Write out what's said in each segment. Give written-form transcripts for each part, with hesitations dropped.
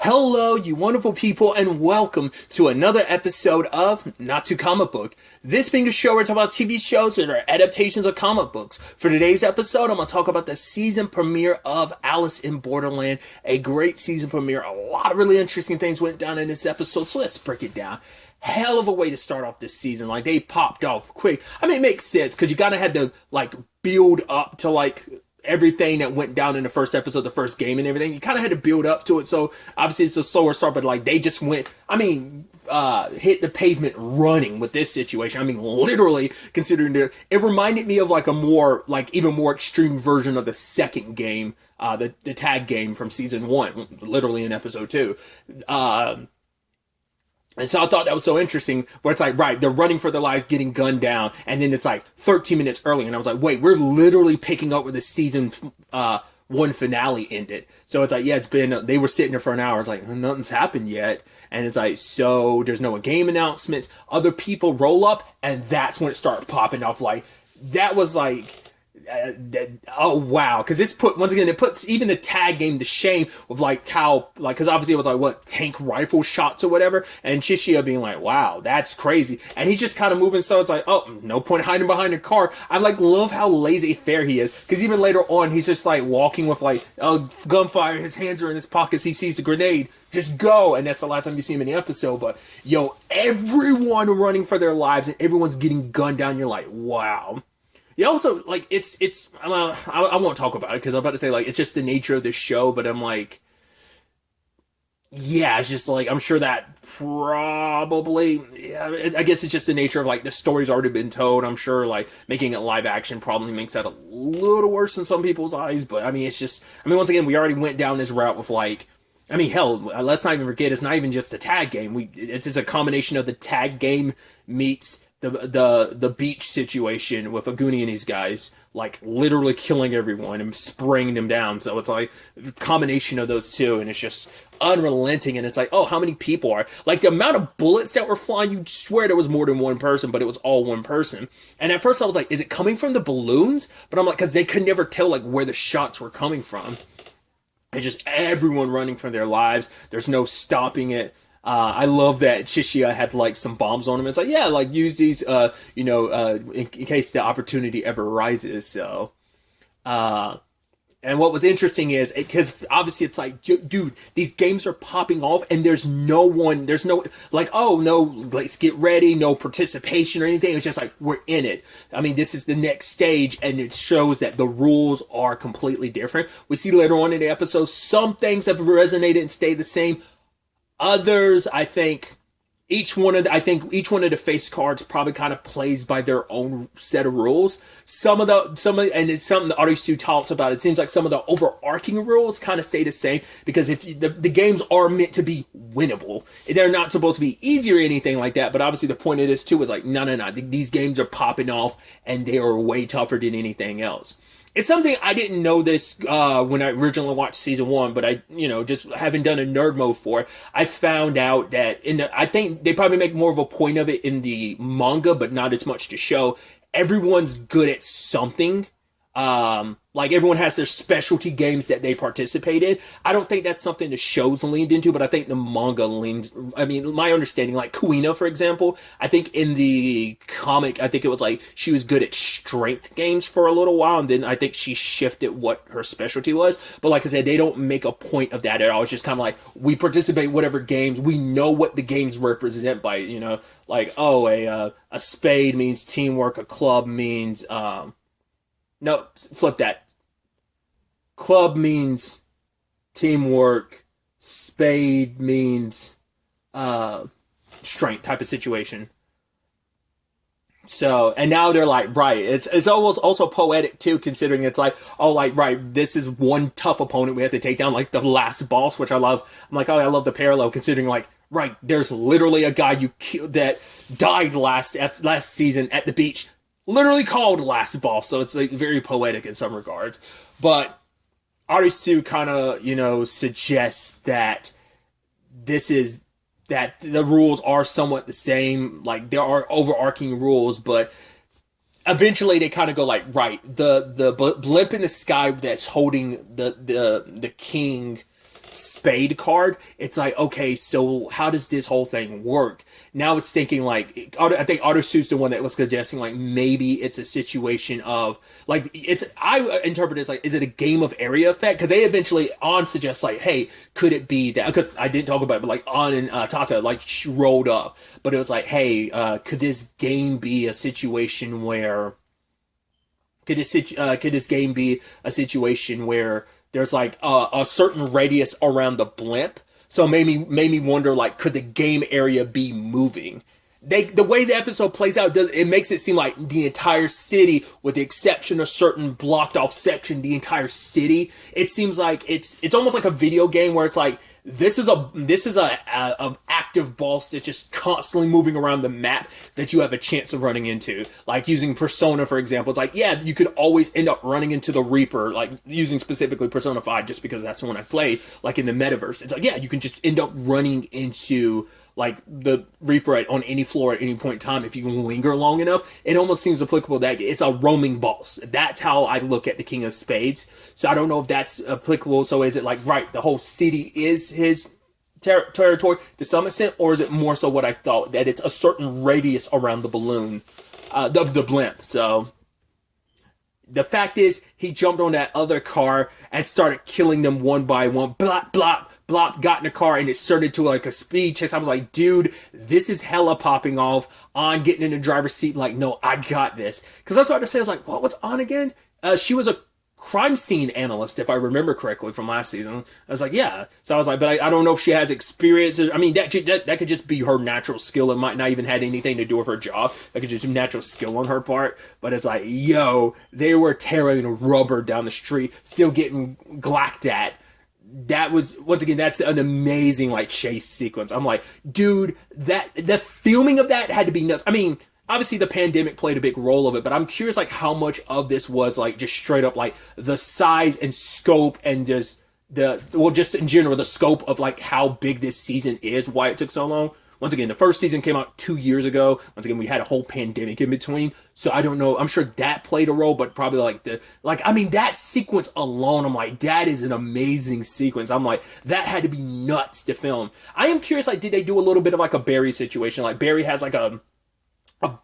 Hello, you wonderful people, and welcome to another episode of Not Too Comic Book. This being a show where I talk about TV shows that are adaptations of comic books. For today's episode, I'm going to talk about the season premiere of Alice in Borderland. A great season premiere. A lot of really interesting things went down in this episode, so let's break it down. Hell of a way to start off this season. Like, they popped off quick. I mean, it makes sense, because you gotta have to, build up to, everything that went down in the first episode, the first game and everything. You kind of had to build up to it, so obviously it's a slower start, but they just went, hit the pavement running with this situation. I mean, literally, considering it reminded me of a more, even more extreme version of the second game, the tag game from season 1, literally in episode 2. And so I thought that was so interesting, where it's they're running for their lives, getting gunned down, and then it's 13 minutes earlier, and I was like, wait, we're literally picking up where the season 1 finale ended. So it's it's been, they were sitting there for an hour, it's nothing's happened yet, and it's so there's no game announcements, other people roll up, and that's when it started popping off, that was oh wow, because it puts even the tag game to shame with how because obviously it was tank rifle shots or whatever, and Chishia being wow, that's crazy, and he's just kind of moving, so it's oh, no point hiding behind a car. I love how laissez-faire he is, because even later on he's just walking with gunfire, his hands are in his pockets, he sees the grenade, just go, and that's the last time you see him in the episode. But everyone running for their lives and everyone's getting gunned down, you're wow. Yeah, also, I won't talk about it, because I'm about to say, it's just the nature of the show, but I'm yeah, it's just, I'm sure that probably, yeah, I guess it's just the nature of, the story's already been told. I'm sure, making it live action probably makes that a little worse in some people's eyes, but, it's just, once again, we already went down this route with, hell, let's not even forget, it's not even just a tag game. It's just a combination of the tag game meets the beach situation with Aguni and these guys, literally killing everyone and spraying them down. So it's a combination of those two, and it's just unrelenting. And it's oh, how many people are the amount of bullets that were flying? You'd swear there was more than one person, but it was all one person. And at first I was is it coming from the balloons? But I'm because they could never tell where the shots were coming from. It's just everyone running for their lives. There's no stopping it. I love that Chishia had some bombs on him. It's use these, in case the opportunity ever arises. So, and what was interesting is, because obviously it's dude, these games are popping off, and there's no, oh no, let's get ready, no participation or anything. It's just we're in it. This is the next stage, and it shows that the rules are completely different. We see later on in the episode, some things have resonated and stayed the same. Others, I think each one of the face cards probably kind of plays by their own set of rules. And it's something the Artist 2 talks about. It seems like some of the overarching rules kind of stay the same, because if the games are meant to be winnable, they're not supposed to be easy or anything like that. But obviously the point of this too is no. These games are popping off, and they are way tougher than anything else. It's something I didn't know this when I originally watched season 1, but I, just having done a nerd mode for it, I found out that I think they probably make more of a point of it in the manga, but not as much to show. Everyone's good at something. Everyone has their specialty games that they participate in. I don't think that's something the show's leaned into, but I think the manga leans, my understanding, Kuina, for example, I think in the comic, I think it was she was good at strength games for a little while, and then I think she shifted what her specialty was. But like I said, they don't make a point of that at all. It's just kind of we participate in whatever games, we know what the games represent by, a spade means teamwork, a club means, no, flip that. Club means teamwork. Spade means strength type of situation. So, and now they're right. It's almost also poetic too, considering it's right, this is one tough opponent we have to take down, the last boss, which I love. I'm I love the parallel, considering right, there's literally a guy you killed that died last season at the beach, literally called Last Boss, so it's very poetic in some regards. But Artist 2 kind of, suggests that that the rules are somewhat the same. There are overarching rules, but eventually they kind of go right, the blimp in the sky that's holding the king spade card, it's like, okay, so how does this whole thing work? Now it's thinking like, I think Ottersu's the one that was suggesting like maybe it's a situation of like, I interpret it as like, is it a game of area effect? Because they eventually on suggest like, hey, could it be that? Cause I didn't talk about it, but like On and Tata like rolled up, but it was like, hey, could this game be a situation where could this game be a situation where there's like a certain radius around the blimp? So made me wonder like, could the game area be moving? The way the episode plays out, it makes it seem like the entire city, with the exception of certain blocked off section, the entire city. It seems like it's almost like a video game where it's like, this is a active boss that's just constantly moving around the map that you have a chance of running into. Like using Persona, for example, it's like, yeah, you could always end up running into the Reaper, like using specifically Persona 5, just because that's the one I played, like in the metaverse. It's like, yeah, you can just end up running into like the Reaper on any floor at any point in time if you linger long enough. It almost seems applicable that it's a roaming boss. That's how I look at the King of Spades. So I don't know if that's applicable. So is it like, right, the whole city is his territory to some extent, or is it more so what I thought, that it's a certain radius around the balloon, the blimp? So the fact is, he jumped on that other car and started killing them one by one. Blop, blop, blop, got in the car, and it started to like a speed chase. I was like, dude, this is hella popping off. On getting in the driver's seat, like, no, I got this. Because that's what I say. I was like, what was On again? She was a crime scene analyst, if I remember correctly from last season. I was like, yeah. So I was like, but I don't know if she has experience. I mean, that could just be her natural skill. It might not even have anything to do with her job. That could just be natural skill on her part. But it's like, yo, they were tearing rubber down the street, still getting glacked at. That was, once again, that's an amazing like chase sequence. I'm like, dude, the filming of that had to be nuts. I mean, obviously the pandemic played a big role of it, but I'm curious like how much of this was like just straight up like the size and scope and just just in general, the scope of like how big this season is, why it took so long. Once again, the first season came out 2 years ago. Once again, we had a whole pandemic in between. So I don't know. I'm sure that played a role, but probably that sequence alone, I'm like, that is an amazing sequence. I'm like, that had to be nuts to film. I am curious, like, did they do a little bit of like a Barry situation? Like Barry has like a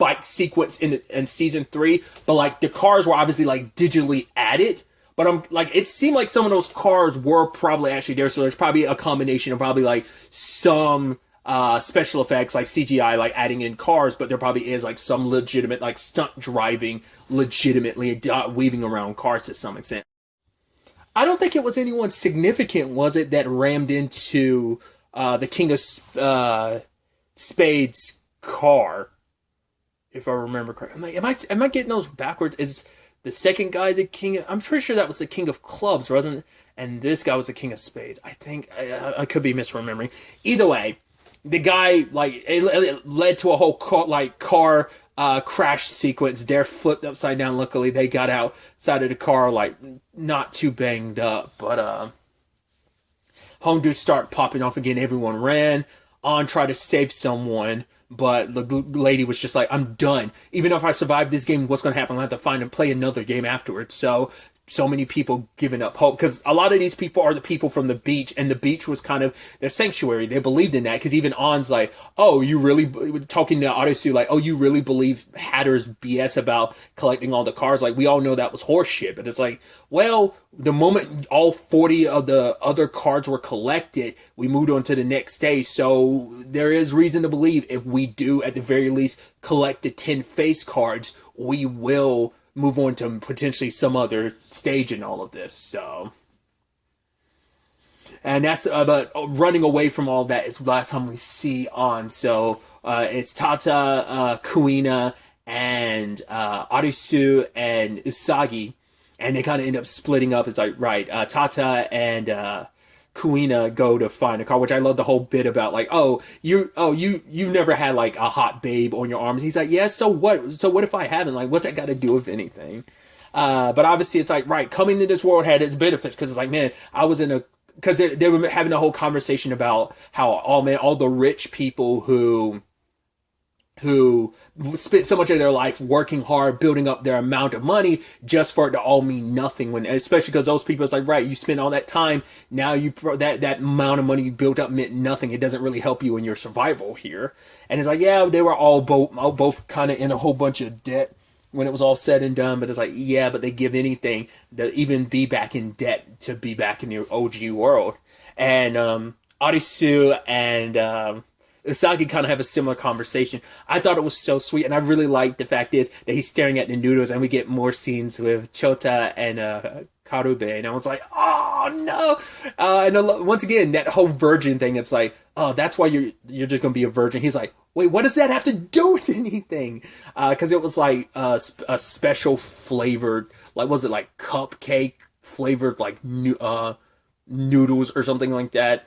bike sequence in season 3, but like the cars were obviously like digitally added. But I'm like, it seemed like some of those cars were probably actually there. So there's probably a combination of probably like some special effects like CGI, like adding in cars, but there probably is like some legitimate like stunt driving legitimately weaving around cars to some extent. I don't think it was anyone significant, was it, that rammed into the King of Spades car, if I remember correctly. I'm like, am I getting those backwards? Is the second guy the king? I'm pretty sure that was the King of Clubs, wasn't it? And this guy was the King of Spades. I think I could be misremembering. Either way, the guy, like, it led to a whole car crash sequence. They're flipped upside down. Luckily, they got outside of the car, like, not too banged up. But home dudes start popping off again. Everyone ran. On tried to save someone, but the lady was just like, I'm done. Even if I survive this game, what's going to happen? I'll have to find and play another game afterwards. So many people giving up hope, because a lot of these people are the people from the beach, and the beach was kind of their sanctuary. They believed in that, because even On's like, oh, you really, talking to Odyssey, like, oh, you really believe Hatter's BS about collecting all the cars? Like, we all know that was horse shit. But it's like, well, the moment all 40 of the other cards were collected, we moved on to the next stage. So there is reason to believe if we do, at the very least, collect the 10 face cards, we will move on to potentially some other stage in all of this. So, and that's about running away from all that is the last time we see On. So it's Tata, Kuina, and Arisu and Usagi, and they kind of end up splitting up. It's like, right, Tata and Kuina go to find a car, which I love the whole bit about, like, you've never had like a hot babe on your arms. He's like, yeah, so what if I haven't? Like, what's that got to do with anything? But obviously it's like, right, coming to this world had its benefits, because it's like, man, because they were having a whole conversation about how, all the rich people who who spent so much of their life working hard, building up their amount of money just for it to all mean nothing. When, especially because those people, it's like, right, you spend all that time, now that amount of money you built up meant nothing. It doesn't really help you in your survival here. And it's like, yeah, they were all both kind of in a whole bunch of debt when it was all said and done. But it's like, yeah, but they give anything to even be back in debt to be back in your OG world. And Arisu and Usagi kind of have a similar conversation. I thought it was so sweet, and I really liked the fact is that he's staring at the noodles, and we get more scenes with Chota and Karube, and I was like, oh no! And once again, that whole virgin thing, it's like, oh, that's why you're just gonna be a virgin. He's like, wait, what does that have to do with anything? Because it was like a special flavored, like, was it like cupcake flavored, like noodles or something like that.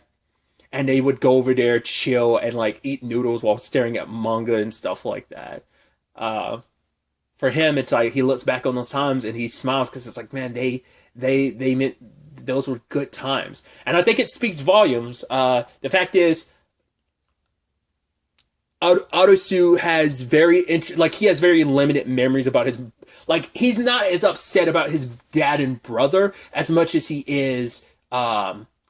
And they would go over there, chill, and like eat noodles while staring at manga and stuff like that. For him, it's like he looks back on those times and he smiles because it's like, man, they meant those were good times. And I think it speaks volumes. The fact is, Arusu has he has very limited memories about his, like, he's not as upset about his dad and brother as much as he is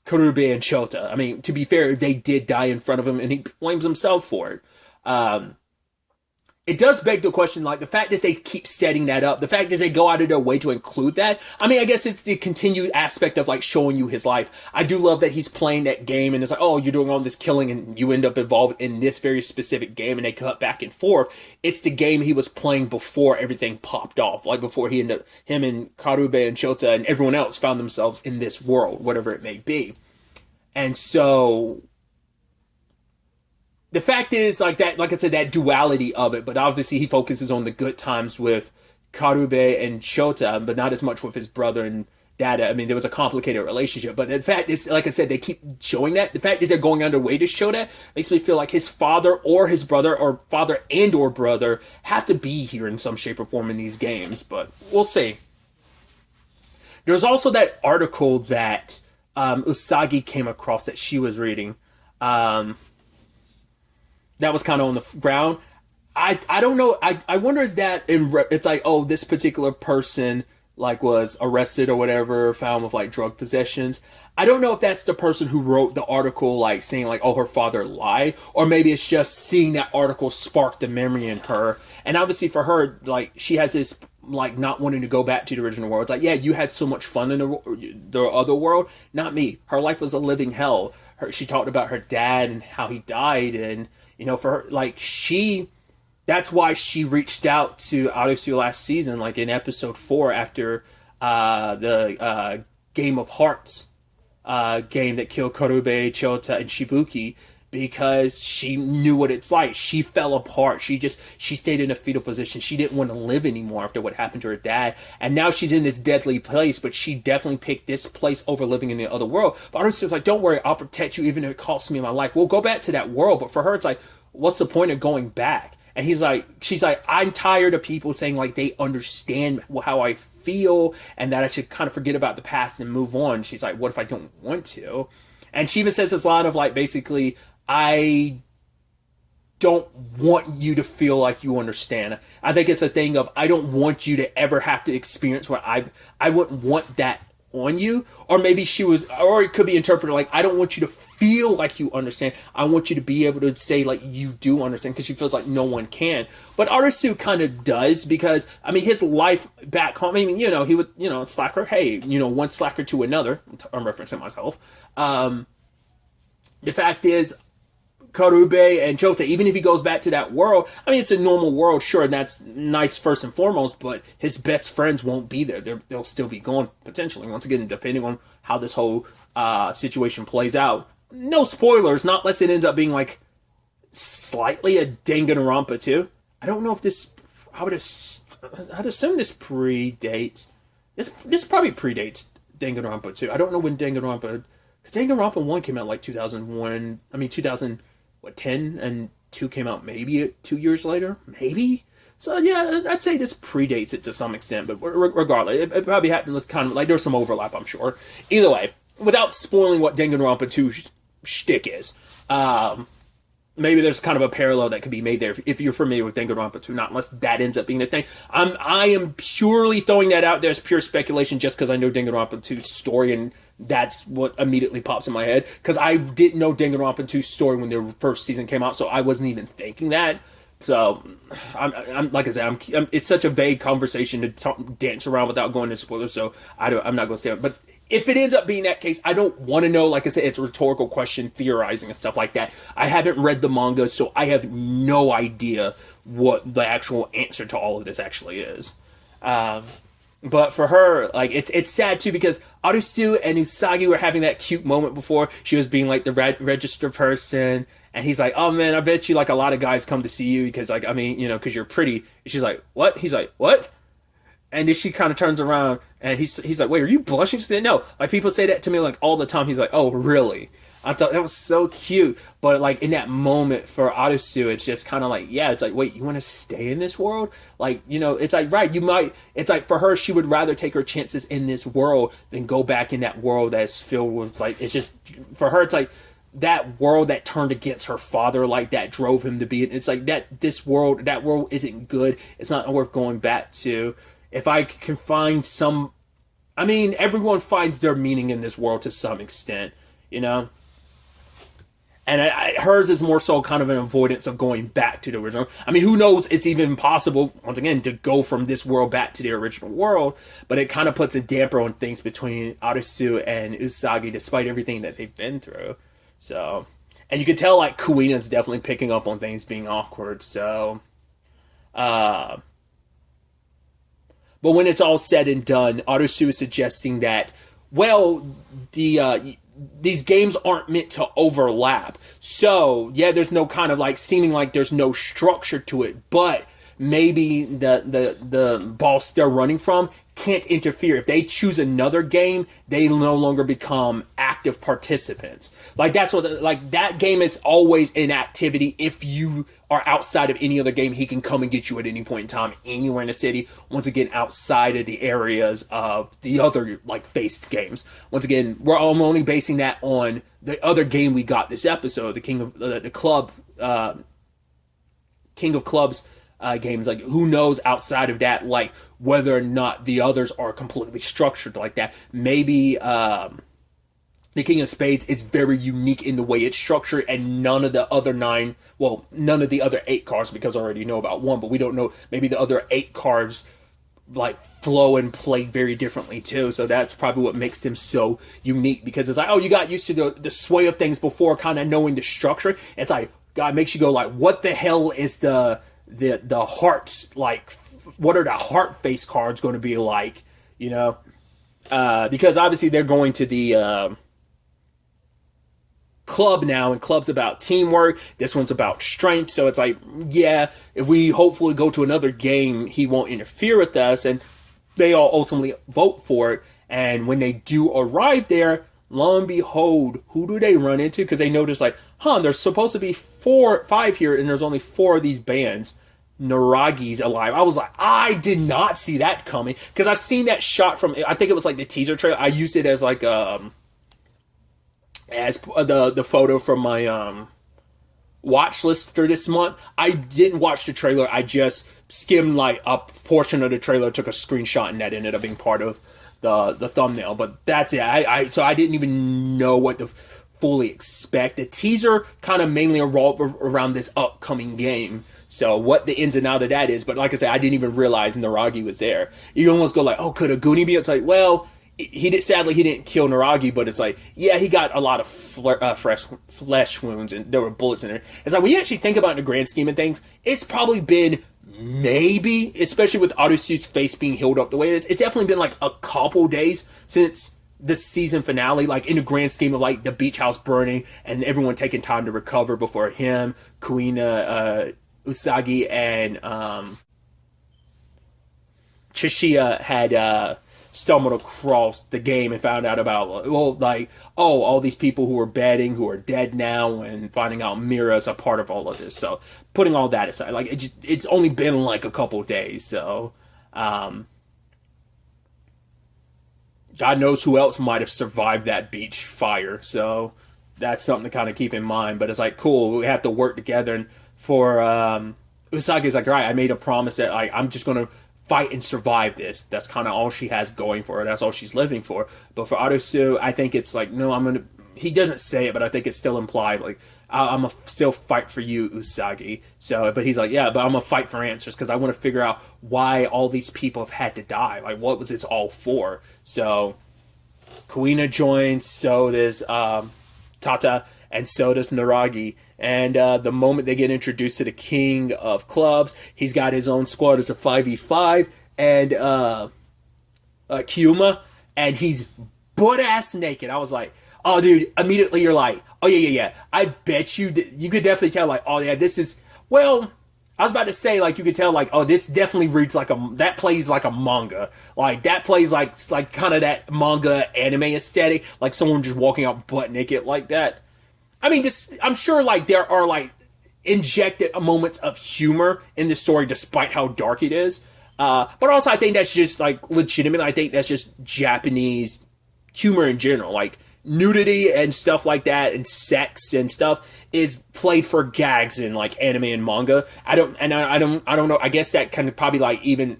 Karube and Chota. I mean, to be fair, they did die in front of him, and he blames himself for it. It does beg the question, like, the fact is they keep setting that up, the fact is they go out of their way to include that. I mean, I guess it's the continued aspect of, like, showing you his life. I do love that he's playing that game, and it's like, oh, you're doing all this killing, and you end up involved in this very specific game, and they cut back and forth. It's the game he was playing before everything popped off, like, before him and Karube and Chota and everyone else found themselves in this world, whatever it may be. And so the fact is, like that, like I said, that duality of it, but obviously he focuses on the good times with Karube and Chota, but not as much with his brother and Dada. I mean, there was a complicated relationship, but the fact is, like I said, they keep showing that. The fact is they're going out of their way to show that makes me feel like his father or his brother, or father and or brother, have to be here in some shape or form in these games, but we'll see. There's also that article that Usagi came across that she was reading. That was kind of on the ground. I don't know. I wonder, is that it's like, oh, this particular person like was arrested or whatever, found with like drug possessions. I don't know if that's the person who wrote the article, like saying like, oh, her father lied, or maybe it's just seeing that article spark the memory in her. And obviously for her, like, she has this like not wanting to go back to the original world. It's like, yeah, you had so much fun in the other world, not me. Her life was a living hell. She talked about her dad and how he died, and you know, for her, like, that's why she reached out to Arisu last season, like in episode 4, after the Game of Hearts game that killed Karube, Chota, and Shibuki, because she knew what it's like. She fell apart. She stayed in a fetal position. She didn't want to live anymore after what happened to her dad. And now she's in this deadly place, but she definitely picked this place over living in the other world. But Arusu's like, don't worry, I'll protect you even if it costs me my life. We'll go back to that world. But for her, it's like, what's the point of going back? And she's like, I'm tired of people saying like they understand how I feel and that I should kind of forget about the past and move on. She's like, what if I don't want to? And she even says this line of like, basically, I don't want you to feel like you understand. I think it's a thing of, I don't want you to ever have to experience what I wouldn't want that on you. Or maybe or it could be interpreted like, I don't want you to feel like you understand. I want you to be able to say like you do understand, because she feels like no one can. But Arisu kind of does, because I mean his life back home, I mean, you know, he would, you know, slacker, hey, you know, one slacker to another. I'm referencing myself. The fact is, Karube and Chota, even if he goes back to that world, I mean, it's a normal world, sure, and that's nice first and foremost, but his best friends won't be there. They'll still be gone, potentially, once again, depending on how this whole situation plays out. No spoilers, not unless it ends up being, like, slightly a Danganronpa 2. I don't know if this, I'd assume this predates, this probably predates Danganronpa 2. I don't know when Danganronpa 1 came out, like, 2001, I mean, 2010, and 2 came out maybe 2 years later, maybe? So, yeah, I'd say this predates it to some extent, but regardless, it probably happened with kind of, like, there's some overlap, I'm sure. Either way, without spoiling what Danganronpa 2 shtick is, maybe there's kind of a parallel that could be made there if you're familiar with Danganronpa 2, not unless that ends up being the thing. I am purely throwing that out there as pure speculation just because I know Danganronpa 2's story and that's what immediately pops in my head. Because I didn't know Danganronpa 2's story when their first season came out, so I wasn't even thinking that. So, I'm like I said, it's such a vague conversation to dance around without going into spoilers. So I'm not going to say it. But if it ends up being that case, I don't want to know. Like I said, it's a rhetorical question, theorizing and stuff like that. I haven't read the manga, so I have no idea what the actual answer to all of this actually is. But for her, like, it's sad too because Arusu and Usagi were having that cute moment before. She was being like the register person, and he's like, "Oh man, I bet you like a lot of guys come to see you because like I mean because you're pretty." And she's like, "What?" He's like, "What?" And then she kind of turns around and he's like, "Wait, are you blushing?" She said, "No." Like people say that to me like all the time. He's like, "Oh really?" I thought that was so cute, but like in that moment for Arusu, it's just kind of like, yeah, it's like, wait, you want to stay in this world? Like, it's like, right, you might, it's like for her, she would rather take her chances in this world than go back in that world that's filled with like, it's just, for her, it's like that world that turned against her father, like that drove him to be, it's like that world isn't good. It's not worth going back to. If I can find everyone finds their meaning in this world to some extent, And hers is more so kind of an avoidance of going back to the original. I mean, who knows? It's even possible, once again, to go from this world back to the original world. But it kind of puts a damper on things between Arusu and Usagi, despite everything that they've been through. So, and you can tell, like, Kuina's definitely picking up on things being awkward. So, but when it's all said and done, Arusu is suggesting that, well, these games aren't meant to overlap. So, yeah, there's no kind of like seeming like there's no structure to it, but maybe the boss they're running from can't interfere. If they choose another game, they no longer become active participants. Like that's what that game is always in activity. If you are outside of any other game, he can come and get you at any point in time, anywhere in the city. Once again, outside of the areas of the other like based games. Once again, I'm only basing that on the other game we got this episode, the King of Clubs games. Like who knows outside of that, like whether or not the others are completely structured like that. Maybe the King of Spades is very unique in the way it's structured, and none of the other 8 cards, because I already know about one, but we don't know, maybe the other 8 cards like flow and play very differently too. So that's probably what makes them so unique, because it's like, oh, you got used to the sway of things before kind of knowing the structure. It's like, God makes you go like, what the hell is the hearts, like, what are the heart face cards going to be like, because obviously they're going to the club now, and club's about teamwork. This one's about strength. So it's like, yeah, if we hopefully go to another game, he won't interfere with us, and they all ultimately vote for it. And when they do arrive there, lo and behold, who do they run into? Because they notice like, there's supposed to be 5 here, and there's only 4 of these bands. Naragi's alive. I was like, I did not see that coming, because I've seen that shot from, I think it was like the teaser trailer. I used it as like as the photo from my watch list for this month. I didn't watch the trailer. I just skimmed like a portion of the trailer, took a screenshot, and that ended up being part of the thumbnail. But that's it. So I didn't even know what to fully expect. The teaser kind of mainly revolved around this upcoming game. So what the ins and outs of that is, but like I said, I didn't even realize Naragi was there. You almost go like, oh, could a Goonie be? It's like, well, sadly he didn't kill Naragi, but it's like, yeah, he got a lot of flesh wounds, and there were bullets in there. It's like, when you actually think about it in the grand scheme of things, it's probably been maybe, especially with Arusu's face being healed up the way it is, it's definitely been like a couple days since the season finale, like in the grand scheme of like the beach house burning and everyone taking time to recover before him, Kuina, Usagi, and Chishiya had stumbled across the game and found out about, all these people who are betting, who are dead now, and finding out Mira is a part of all of this. So putting all that aside, like it's only been like a couple days, so God knows who else might have survived that beach fire. So that's something to kind of keep in mind. But it's like, cool, we have to work together. And for Usagi's like, all right, I made a promise that like I'm just gonna fight and survive this. That's kind of all she has going for her. That's all she's living for. But for Arasu, I think it's like, no, I'm gonna. He doesn't say it, but I think it's still implied. Like, I'm gonna still fight for you, Usagi. So, but he's like, yeah, but I'm gonna fight for answers because I want to figure out why all these people have had to die. Like, what was this all for? So, Kuina joins. So does Tata, and so does Naragi. And the moment they get introduced to the king of clubs, he's got his own squad as a 5v5, and Kyuma, and he's butt-ass naked. I was like, oh, dude, immediately you're like, oh, yeah. I bet you could definitely tell, like, oh, yeah, this is, well, I was about to say, like, you could tell, like, oh, this definitely reads like that plays like a manga. Like, that plays like kind of that manga anime aesthetic, like someone just walking out butt naked like that. I mean, I'm sure, like, there are, like, injected moments of humor in the story despite how dark it is. But also, I think that's just, like, legitimate. I think that's just Japanese humor in general. Like, nudity and stuff like that and sex and stuff is played for gags in, like, anime and manga. I don't know. I guess that can probably, like, even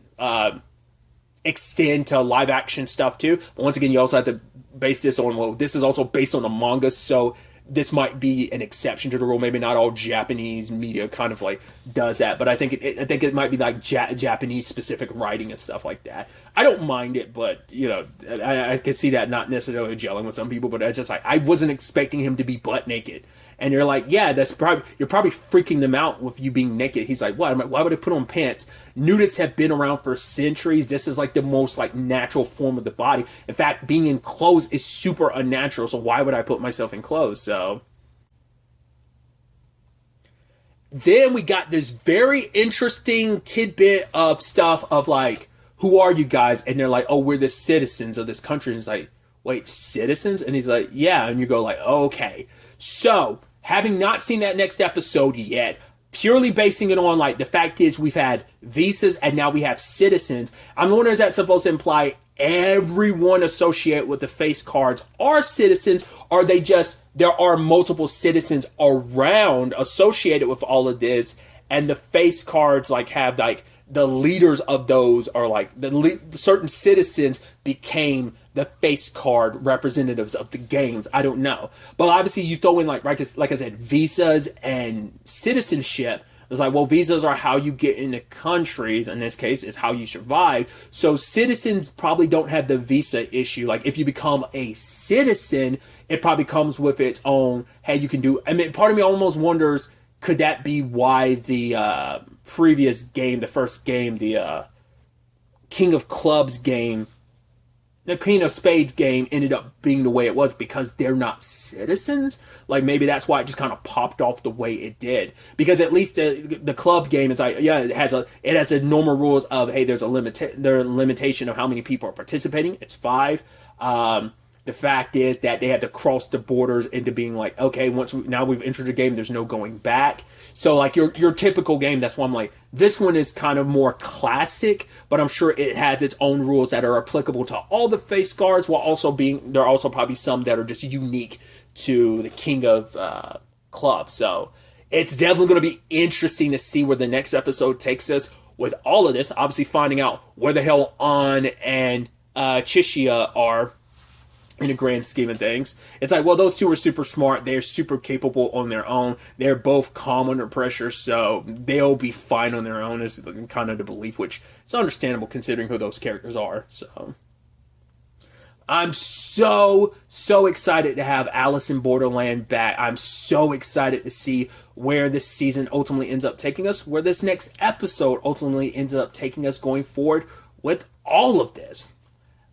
extend to live action stuff, too. But once again, you also have to base this on, well, this is also based on the manga, so this might be an exception to the rule. Maybe not all Japanese media kind of like does that, but I think it might be like Japanese specific writing and stuff like that. I don't mind it, but you know, I can see that not necessarily gelling with some people. But I just like I wasn't expecting him to be butt naked, and you're like, yeah, you're probably freaking them out with you being naked. He's like, what? I'm like, why would I put on pants? Nudists have been around for centuries. This is like the most like natural form of the body. In fact, being in clothes is super unnatural. So why would I put myself in clothes? So then we got this very interesting tidbit of stuff of like, who are you guys? And they're like, oh, we're the citizens of this country. And it's like, wait, citizens? And he's like, yeah. And you go like, okay. So having not seen that next episode yet, purely basing it on like the fact is we've had visas and now we have citizens. I'm wondering, is that supposed to imply everyone associated with the face cards are citizens, or they just there are multiple citizens around associated with all of this, and the face cards like have like the leaders of those are like certain citizens became the face card representatives of the games. I don't know, but obviously you throw in like I said, visas and citizenship. It's like, well, visas are how you get into countries. In this case, it's how you survive. So citizens probably don't have the visa issue. Like if you become a citizen, it probably comes with its own, hey, you can do. I mean, part of me almost wonders, could that be why the previous game, the first game, the King of Clubs game, the King of Spades game ended up being the way it was because they're not citizens? Like maybe that's why it just kind of popped off the way it did. Because at least the club game, it's like, yeah, it has a normal rules of, hey, there's a limitation of how many people are participating. It's 5. The fact is that they have to cross the borders into being like, okay, now we've entered the game, there's no going back. So like your typical game, that's why I'm like, this one is kind of more classic, but I'm sure it has its own rules that are applicable to all the face cards, while also there are also probably some that are just unique to the King of Clubs. So it's definitely going to be interesting to see where the next episode takes us with all of this. Obviously finding out where the hell An and Chishia are in the grand scheme of things. It's like, well, those two are super smart. They're super capable on their own. They're both calm under pressure, so they'll be fine on their own, is kind of the belief, which is understandable considering who those characters are. So I'm so excited to have Alice in Borderland back. I'm so excited to see where this season ultimately ends up taking us, where this next episode ultimately ends up taking us going forward with all of this.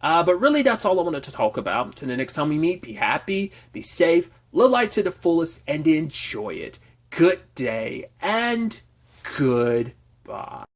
But really, that's all I wanted to talk about. Until the next time we meet, be happy, be safe, live life to the fullest, and enjoy it. Good day, and goodbye.